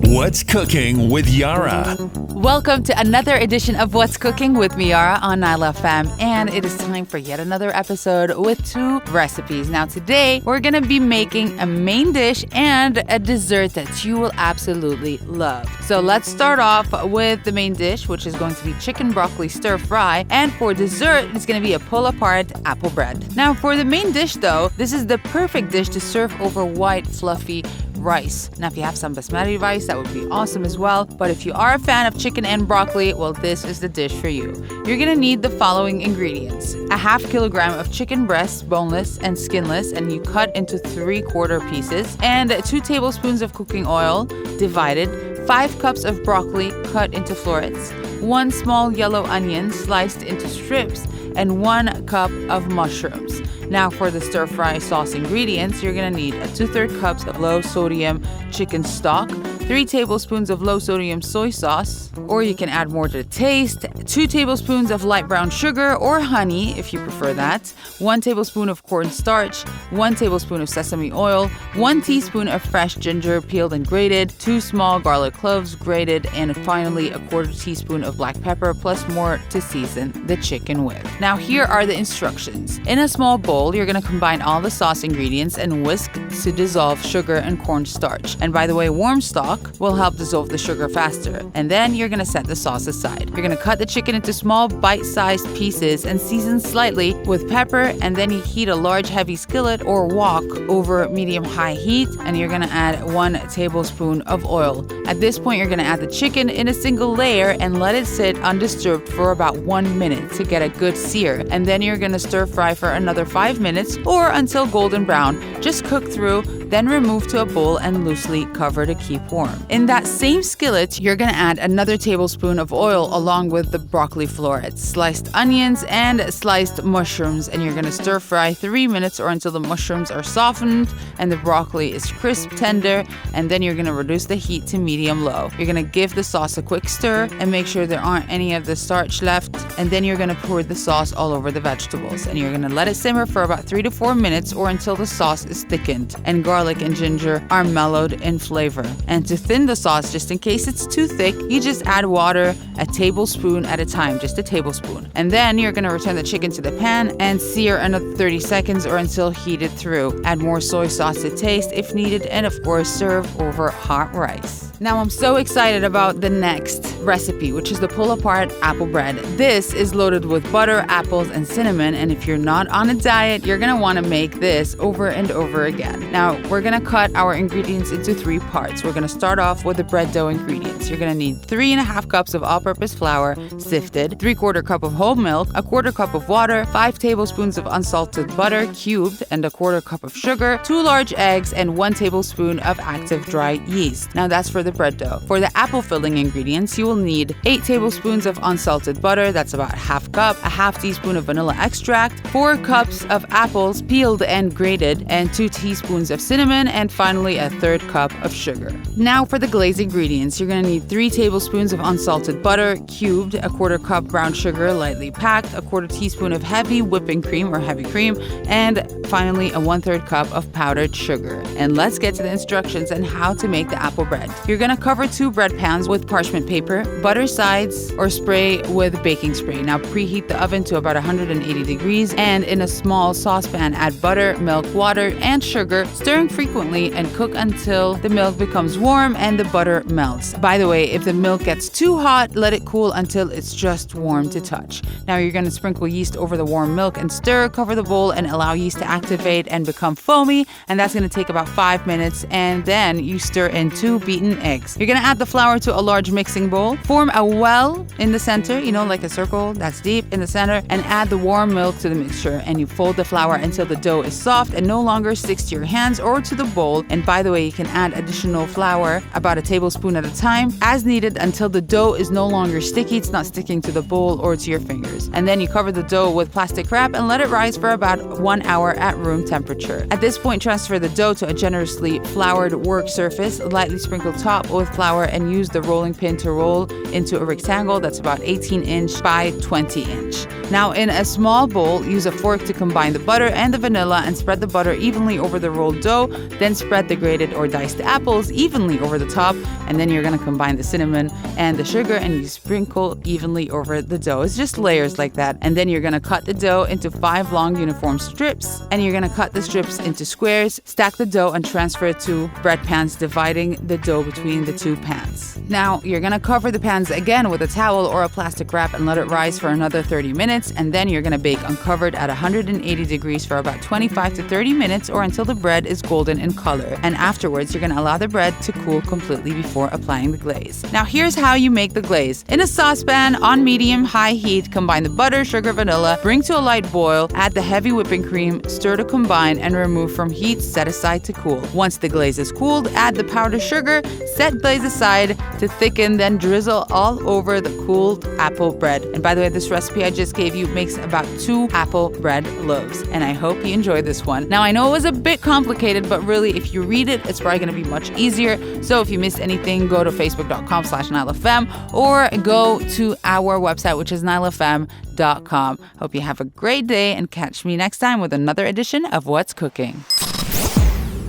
What's Cooking with Yara? Welcome to another edition of What's Cooking with me, Yara, on NileFM. And it is time for yet another episode with two recipes. Now, today, we're going to be making a main dish and a dessert that you will absolutely love. So let's start off with the main dish, which is going to be chicken broccoli stir fry. And for dessert, it's going to be a pull-apart apple bread. Now, for the main dish, though, this is the perfect dish to serve over white, fluffy rice. Now, if you have some basmati rice, that would be awesome as well. But if you are a fan of chicken and broccoli, well, this is the dish for you. You're gonna need the following ingredients: a half kilogram of chicken breasts, boneless and skinless, and you cut into 3/4 pieces, and 2 tablespoons of cooking oil divided, 5 cups of broccoli cut into florets, 1 small yellow onion sliced into strips, and 1 cup of mushrooms. Now, for the stir-fry sauce ingredients, you're going to need 2/3 cups of low-sodium chicken stock, 3 tablespoons of low-sodium soy sauce, or you can add more to the taste, 2 tablespoons of light brown sugar or honey if you prefer that, 1 tablespoon of cornstarch, 1 tablespoon of sesame oil, 1 teaspoon of fresh ginger peeled and grated, 2 small garlic cloves grated, and finally 1/4 teaspoon of black pepper, plus more to season the chicken with. Now, here are the instructions. In a small bowl, you're going to combine all the sauce ingredients and whisk to dissolve sugar and cornstarch. And by the way, warm stock will help dissolve the sugar faster. And then you're going to set the sauce aside. You're going to cut the chicken into small bite-sized pieces and season slightly with pepper, and then you heat a large heavy skillet or wok over medium-high heat, and you're going to add 1 tablespoon of oil. At this point, you're going to add the chicken in a single layer and let it sit undisturbed for about 1 minute to get a good sear. And then you're going to stir fry for another 5 minutes or until golden brown. Just cook through, then remove to a bowl and loosely cover to keep warm. In that same skillet, you're going to add another tablespoon of oil along with the broccoli florets, sliced onions, and sliced mushrooms, and you're going to stir fry 3 minutes or until the mushrooms are softened and the broccoli is crisp, tender, and then you're going to reduce the heat to medium-low. You're going to give the sauce a quick stir and make sure there aren't any of the starch left, and then you're going to pour the sauce all over the vegetables, and you're going to let it simmer for about 3 to 4 minutes or until the sauce is thickened and garlic and ginger are mellowed in flavor. And to thin the sauce, just in case it's too thick, you just add water a tablespoon at a time, just a tablespoon. And then you're going to return the chicken to the pan and sear another 30 seconds or until heated through. Add more soy sauce to taste if needed, and of course, serve over hot rice. Now, I'm so excited about the next recipe, which is the pull-apart apple bread. This is loaded with butter, apples, and cinnamon, and if you're not on a diet, you're going to want to make this over and over again. Now, we're going to cut our ingredients into 3 parts. We're going to start off with the bread dough ingredients. You're going to need 3.5 cups of all-purpose flour, sifted, 3/4 cup of whole milk, 1/4 cup of water, 5 tablespoons of unsalted butter, cubed, and 1/4 cup of sugar, 2 large eggs, and 1 tablespoon of active dry yeast. Now, that's for the bread dough. For the apple filling ingredients, you will need 8 tablespoons of unsalted butter, that's about 1/2 cup, a 1/2 teaspoon of vanilla extract, 4 cups of apples peeled and grated, and 2 teaspoons of cinnamon, and finally 1/3 cup of sugar. Now, for the glaze ingredients, you're going to need 3 tablespoons of unsalted butter, cubed, 1/4 cup brown sugar, lightly packed, 1/4 teaspoon of heavy whipping cream or heavy cream, and finally a 1/3 cup of powdered sugar. And let's get to the instructions and how to make the apple bread. You're going to cover 2 bread pans with parchment paper, butter sides, or spray with baking spray. Now, preheat the oven to about 180 degrees, and in a small saucepan, add butter, milk, water, and sugar, stirring frequently, and cook until the milk becomes warm and the butter melts. By the way, if the milk gets too hot, let it cool until it's just warm to touch. Now, you're going to sprinkle yeast over the warm milk and stir, cover the bowl, and allow yeast to activate and become foamy, and that's going to take about 5 minutes, and then you stir in 2 beaten eggs. You're going to add the flour to a large mixing bowl, form a well in the center, like a circle that's deep in the center, and add the warm milk to the mixture, and you fold the flour until the dough is soft and no longer sticks to your hands or to the bowl. And by the way, you can add additional flour, about a tablespoon at a time, as needed until the dough is no longer sticky, it's not sticking to the bowl or to your fingers. And then you cover the dough with plastic wrap and let it rise for about 1 hour at room temperature. At this point, transfer the dough to a generously floured work surface, lightly sprinkle top with flour, and use the rolling pin to roll into a rectangle that's about 18 inch by 20 inch. Now, in a small bowl, use a fork to combine the butter and the vanilla and spread the butter evenly over the rolled dough dough, then spread the grated or diced apples evenly over the top, and then you're going to combine the cinnamon and the sugar and you sprinkle evenly over the dough. It's just layers like that. And then you're going to cut the dough into 5 long uniform strips, and you're going to cut the strips into squares, stack the dough and transfer it to bread pans, dividing the dough between the 2 pans. Now, you're going to cover the pans again with a towel or a plastic wrap and let it rise for another 30 minutes, and then you're going to bake uncovered at 180 degrees for about 25 to 30 minutes or until the bread is golden in color. And afterwards, you're going to allow the bread to cool completely before applying the glaze. Now, here's how you make the glaze. In a saucepan on medium-high heat, combine the butter, sugar, vanilla, bring to a light boil, add the heavy whipping cream, stir to combine, and remove from heat, set aside to cool. Once the glaze is cooled, add the powdered sugar, set glaze aside to thicken, then drizzle all over the cooled apple bread. And by the way, this recipe I just gave you makes about 2 apple bread loaves, and I hope you enjoyed this one. Now, I know it was a bit complicated, but really, if you read it, it's probably going to be much easier. So if you missed anything, go to facebook.com/NileFM or go to our website, which is NileFM.com. Hope you have a great day and catch me next time with another edition of What's Cooking.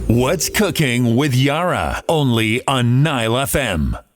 What's Cooking with Yara, only on NileFM.